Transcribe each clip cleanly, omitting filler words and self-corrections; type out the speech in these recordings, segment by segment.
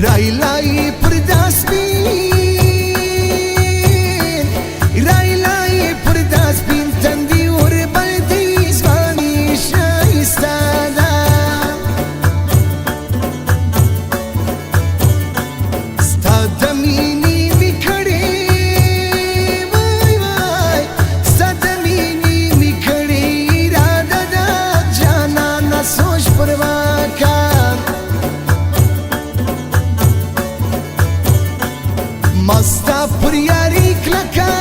رایلای پر دست بین رایلای پر دست بین تندی ور بلدی زمانی شایسته ده ستا دمینی میکڑی وای وای ستا دمینی میکڑی اراده ده جانانا سوچ پرواکا مستا پر یاری کلکا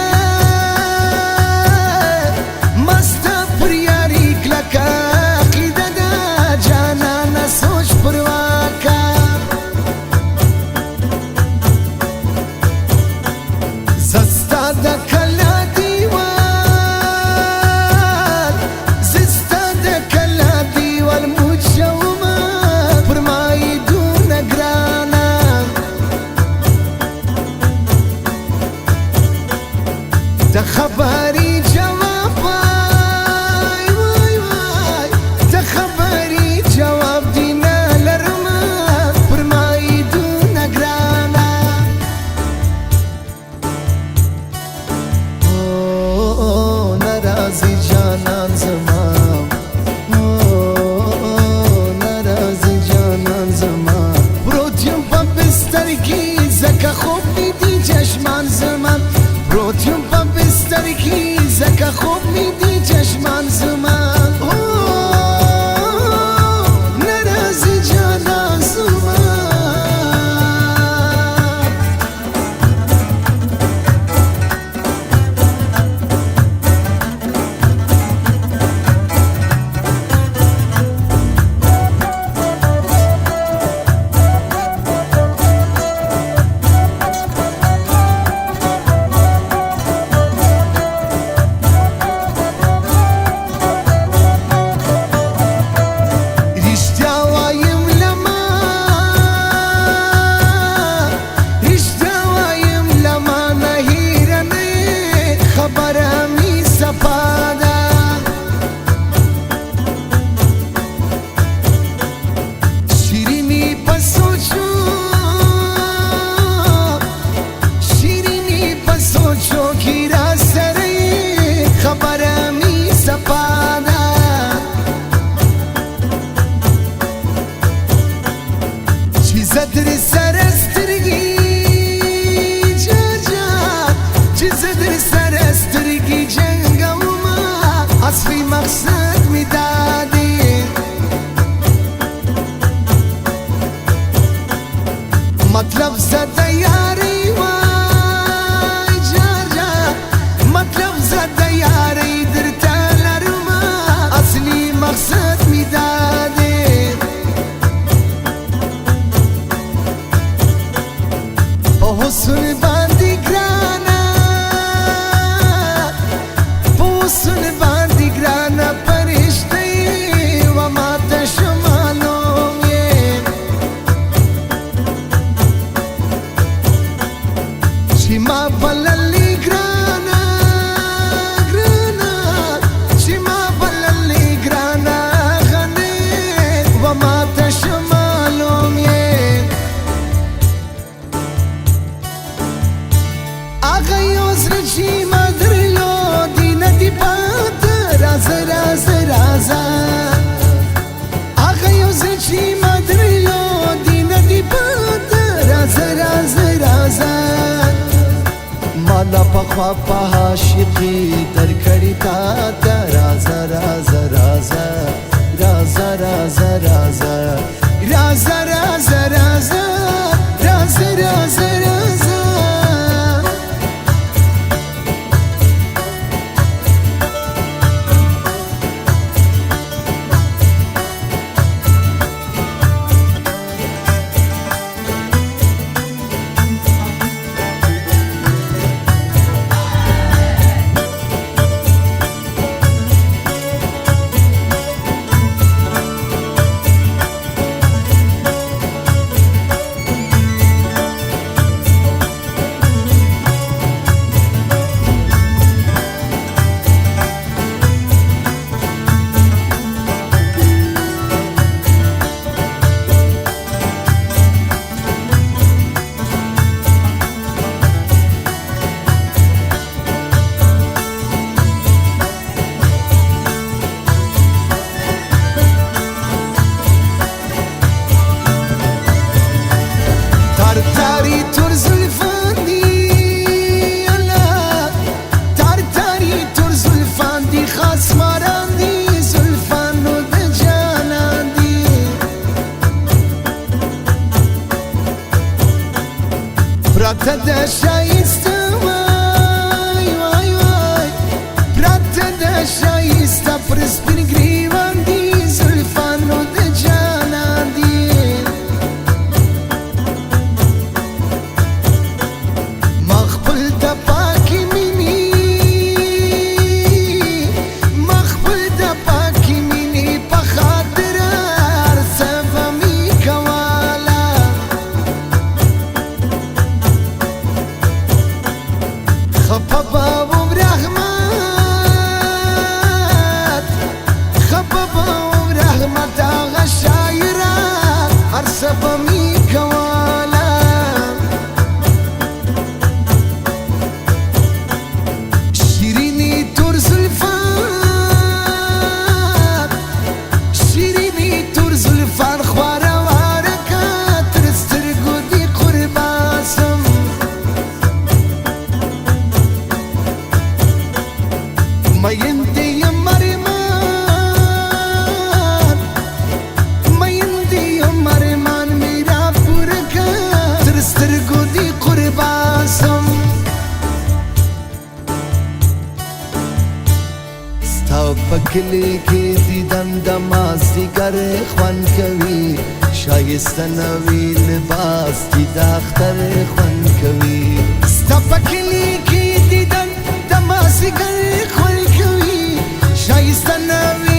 مستا پر یاری کلکا عقیده دا جانانا سوچ پرواکا زستا دا کلا دیوال زستا دا کلا دیوال مجوما پرمایی دون گرانا د خبري جواب وای وای وای د خبري جواب دینا لرما پر مای دون گرانا او ناراضي جانان زما او ناراضي جانان زما پروتیم په بستر کې زکه خوب دي چشمان زما پروتیم په بستر کې مولا پخوا په عاشقي درکړی تا ته رازه رازه رازه رازه رازه رازه رازه رازه رازه رازه رازه رازه تاری تر زلفان دی الله تاری تر زلفان دی خاص ماران دی زلفانو د جانان دی پراته د شایسته وای وای وای پراته د شایسته پر سپین ګریوان دی زلفانو د جانان دی پکلی کې دیدن د مازدیګر خوند کوي شایسته نوی لباس دی د اختر خوند کوي ستا پکلی کې دیدن د مازدیګر خوند کوي شایسته نوی